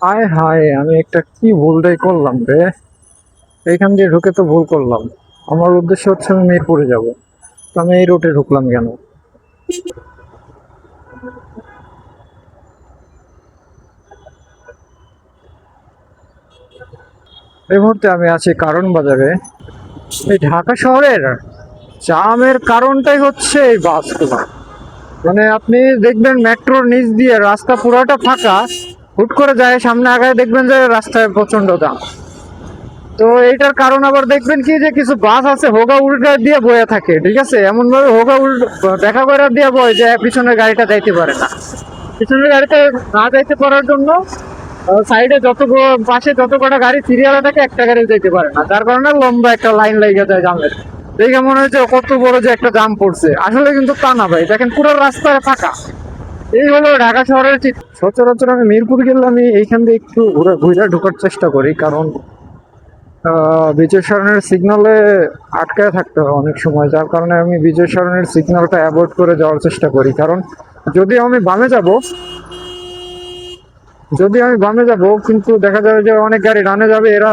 হায় হায়, আমি একটা কি ভুলটাই করলাম রে। এইখান দিয়ে ঢুকে তো ভুল করলাম। আমার উদ্দেশ্য হচ্ছে আমি মিরপুরে যাব, তো আমি এই রুটে ঢুকলাম কেন? এই মুহূর্তে আমি আছি কারণ বাজারে। এই ঢাকা শহরের জামের কারণটাই হচ্ছে এই বাসগুলো। মানে আপনি দেখবেন মেট্রোর নিচ দিয়ে রাস্তা পুরোটা ফাঁকা, হুট করে যায় সামনে আগায় দেখবেন যে রাস্তায় প্রচন্ড জাম। তো এইটার কারণ আবার দেখবেন কি যে কিছু বাস আছে হোগা উল্টা দিয়ে বয়ে থাকে, ঠিক আছে, এমন ভাবে হোগা উল্টো দেখা করে দিয়ে বয় যে পিছনের গাড়িটা যাইতে পারে না। পিছনের গাড়িতে না যাইতে পারার জন্য সাইডে পাশে যত কটা গাড়ি সিরিয়ালে থাকে একটা গাড়ি যেতে পারে না, যার কারণে লম্বা একটা লাইন লেগে যায় জামের। দেখে মনে হচ্ছে কত বড় যে একটা জাম পড়ছে, আসলে কিন্তু তা না ভাই, দেখেন পুরো রাস্তায় ফাঁকা। এই হলো ঢাকা শহরের চিত্র। সচরাচর আমি মিরপুর গেলে আমি এইখান দিয়ে একটু ঘুরে ঘুরে ঢোকার চেষ্টা করি, কারণ বিজয় সরণের সিগনালে আটকায় থাকতে হয় অনেক সময়, যার কারণে আমি বিজয় সরণের সিগন্যালটা অ্যাভয়েড করে যাওয়ার চেষ্টা করি। কারণ যদি আমি বামে যাব যদি আমি বামে যাব কিন্তু দেখা যাবে যে অনেক গাড়ি ডানে যাবে, এরা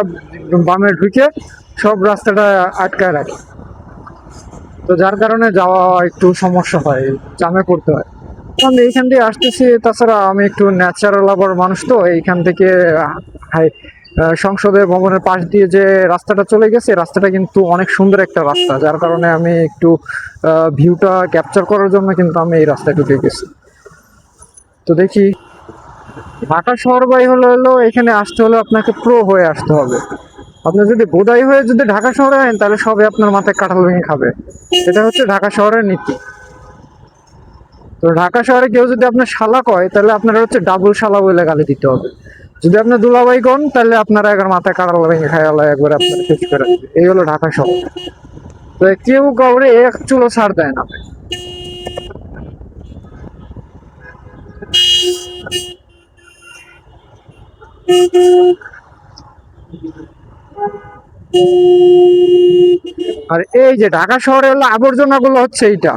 বামে ঢুকে সব রাস্তাটা আটকায় রাখে। তো যার কারণে যাওয়া একটু সমস্যা হয়, জামে পড়তে হয়। তো আমি এইখান দিয়ে আসতেছি, তাছাড়া আমি একটু ন্যাচারাল লাভার মানুষ, তো এইখান থেকে হাই সংসদের ভবনের পাশ দিয়ে যে রাস্তাটা চলে গেছে, রাস্তাটা কিন্তু অনেক সুন্দর একটা রাস্তা, যার কারণে আমি একটু ভিউটা ক্যাপচার করার জন্য কিন্তু আমি এই রাস্তায় ঢুকে গেছি। তো দেখি, ঢাকা শহর বাই হলো এখানে আসতে হলে আপনাকে প্রো হয়ে আসতে হবে। আপনি যদি বোধাই হয়ে যদি ঢাকা শহরে আনেন তাহলে সবে আপনার মাথায় কাঁঠাল ভেঙে খাবে। এটা হচ্ছে ঢাকা শহরের নীতি। তো ঢাকা শহরে কেউ যদি আপনার শালা কয় তাহলে আপনার হচ্ছে ডাবল শালা বলে গালি দিতে হবে। যদি আপনি দুলাভাই কন তাহলে আপনারা একবার মাথায় কাঁঠাল ভেঙে খায় আল্লাহ একবার আপনার শেষ করে দিবে। এই হলো ঢাকা শহর। তো কেউ কাউরে এক চুলো ছাড় দেয় না। আর এই যে ঢাকা শহরে হলো আবর্জনা গুলো হচ্ছে এইটা।